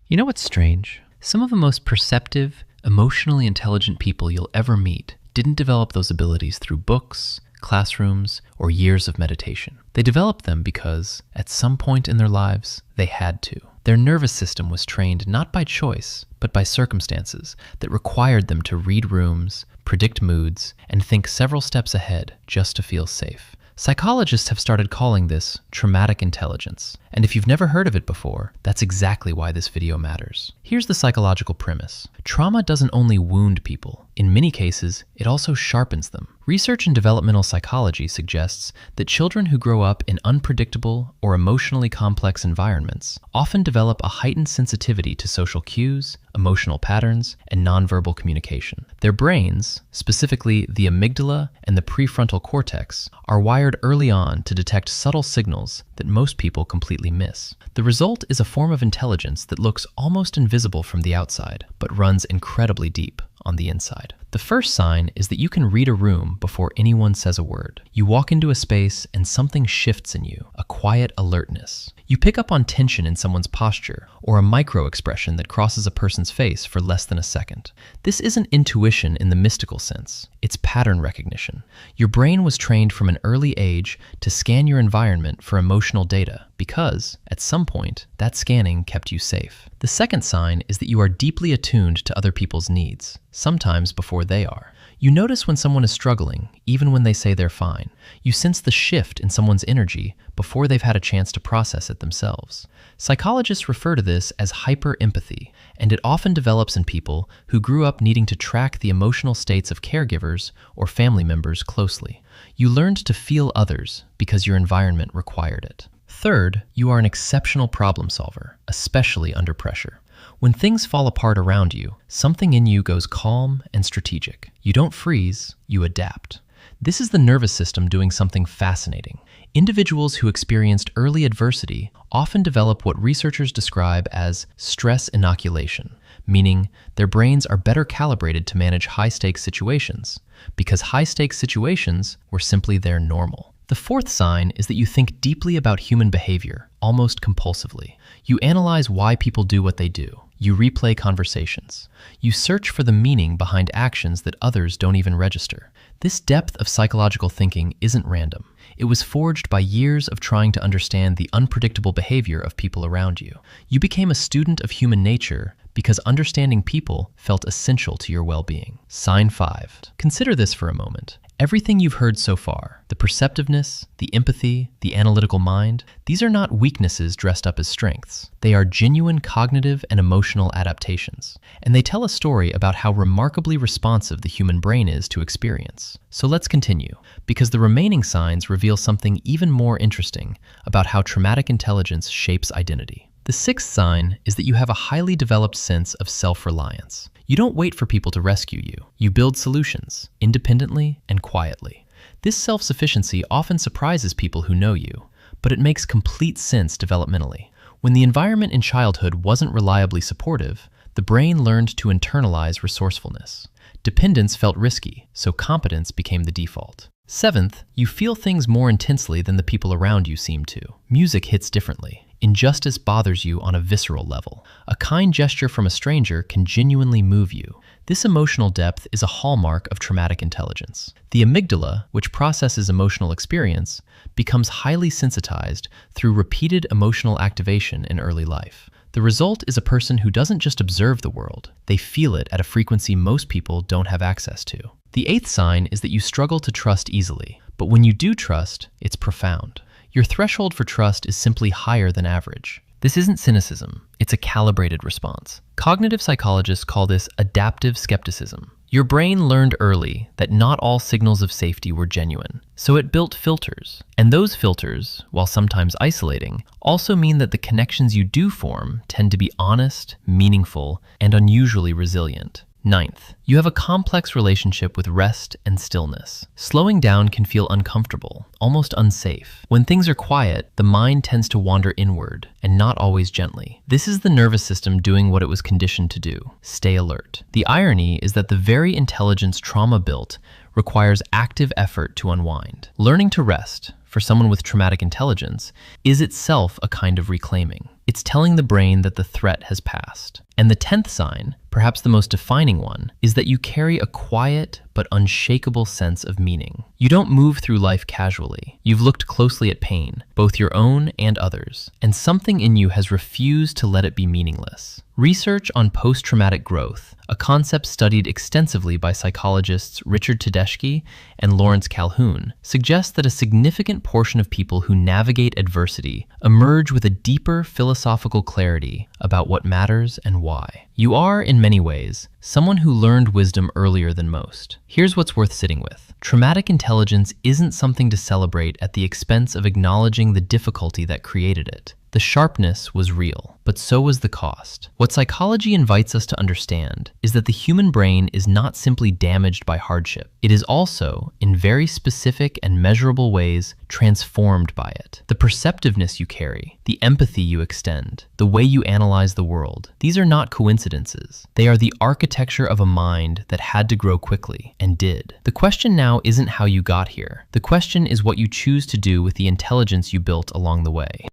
You know what's strange? Some of the most perceptive, emotionally intelligent people you'll ever meet didn't develop those abilities through books, classrooms, or years of meditation. They developed them because, at some point in their lives, they had to. Their nervous system was trained not by choice, but by circumstances that required them to read rooms, predict moods, and think several steps ahead just to feel safe. Psychologists have started calling this traumatic intelligence, and if you've never heard of it before, that's exactly why this video matters. Here's the psychological premise. Trauma doesn't only wound people. In many cases, it also sharpens them. Research in developmental psychology suggests that children who grow up in unpredictable or emotionally complex environments often develop a heightened sensitivity to social cues, emotional patterns, and nonverbal communication. Their brains, specifically the amygdala and the prefrontal cortex, are wired early on to detect subtle signals that most people completely miss. The result is a form of intelligence that looks almost invisible from the outside, but runs incredibly deep on the inside. The first sign is that you can read a room before anyone says a word. You walk into a space and something shifts in you, a quiet alertness. You pick up on tension in someone's posture or a micro expression that crosses a person's face for less than a second. This isn't intuition in the mystical sense. It's pattern recognition. Your brain was trained from an early age to scan your environment for emotional data because, at some point, that scanning kept you safe. The second sign is that you are deeply attuned to other people's needs, sometimes before they are. You notice when someone is struggling, even when they say they're fine. You sense the shift in someone's energy before they've had a chance to process it themselves. Psychologists refer to this as hyper-empathy, and it often develops in people who grew up needing to track the emotional states of caregivers or family members closely. You learned to feel others because your environment required it. Third, you are an exceptional problem solver, especially under pressure. When things fall apart around you, something in you goes calm and strategic. You don't freeze, you adapt. This is the nervous system doing something fascinating. Individuals who experienced early adversity often develop what researchers describe as stress inoculation, meaning their brains are better calibrated to manage high-stakes situations, because high-stakes situations were simply their normal. The fourth sign is that you think deeply about human behavior, almost compulsively. You analyze why people do what they do. You replay conversations. You search for the meaning behind actions that others don't even register. This depth of psychological thinking isn't random. It was forged by years of trying to understand the unpredictable behavior of people around you. You became a student of human nature because understanding people felt essential to your well-being. Sign 5. Consider this for a moment. Everything you've heard so far, the perceptiveness, the empathy, the analytical mind, these are not weaknesses dressed up as strengths. They are genuine cognitive and emotional adaptations. And they tell a story about how remarkably responsive the human brain is to experience. So let's continue, because the remaining signs reveal something even more interesting about how traumatic intelligence shapes identity. The sixth sign is that you have a highly developed sense of self-reliance. You don't wait for people to rescue you. You build solutions, independently and quietly. This self-sufficiency often surprises people who know you, but it makes complete sense developmentally. When the environment in childhood wasn't reliably supportive, the brain learned to internalize resourcefulness. Dependence felt risky, so competence became the default. Seventh, you feel things more intensely than the people around you seem to. Music hits differently. Injustice bothers you on a visceral level. A kind gesture from a stranger can genuinely move you. This emotional depth is a hallmark of traumatic intelligence. The amygdala, which processes emotional experience, becomes highly sensitized through repeated emotional activation in early life. The result is a person who doesn't just observe the world, they feel it at a frequency most people don't have access to. The eighth sign is that you struggle to trust easily, but when you do trust, it's profound. Your threshold for trust is simply higher than average. This isn't cynicism, it's a calibrated response. Cognitive psychologists call this adaptive skepticism. Your brain learned early that not all signals of safety were genuine, so it built filters. And those filters, while sometimes isolating, also mean that the connections you do form tend to be honest, meaningful, and unusually resilient. Ninth, you have a complex relationship with rest and stillness. Slowing down can feel uncomfortable, almost unsafe. When things are quiet, the mind tends to wander inward, and not always gently. This is the nervous system doing what it was conditioned to do: stay alert. The irony is that the very intelligence trauma built requires active effort to unwind. Learning to rest, for someone with traumatic intelligence, is itself a kind of reclaiming. It's telling the brain that the threat has passed. And the 10th sign, perhaps the most defining one, is that you carry a quiet but unshakable sense of meaning. You don't move through life casually. You've looked closely at pain, both your own and others, and something in you has refused to let it be meaningless. Research on post-traumatic growth, a concept studied extensively by psychologists Richard Tedeschi and Lawrence Calhoun, suggests that a significant portion of people who navigate adversity emerge with a deeper philosophical clarity about what matters and why. You are, in many ways, someone who learned wisdom earlier than most. Here's what's worth sitting with. Traumatic intelligence isn't something to celebrate at the expense of acknowledging the difficulty that created it. The sharpness was real, but so was the cost. What psychology invites us to understand is that the human brain is not simply damaged by hardship. It is also, in very specific and measurable ways, transformed by it. The perceptiveness you carry, the empathy you extend, the way you analyze the world, these are not coincidences. They are the architecture of a mind that had to grow quickly, and did. The question now isn't how you got here. The question is what you choose to do with the intelligence you built along the way.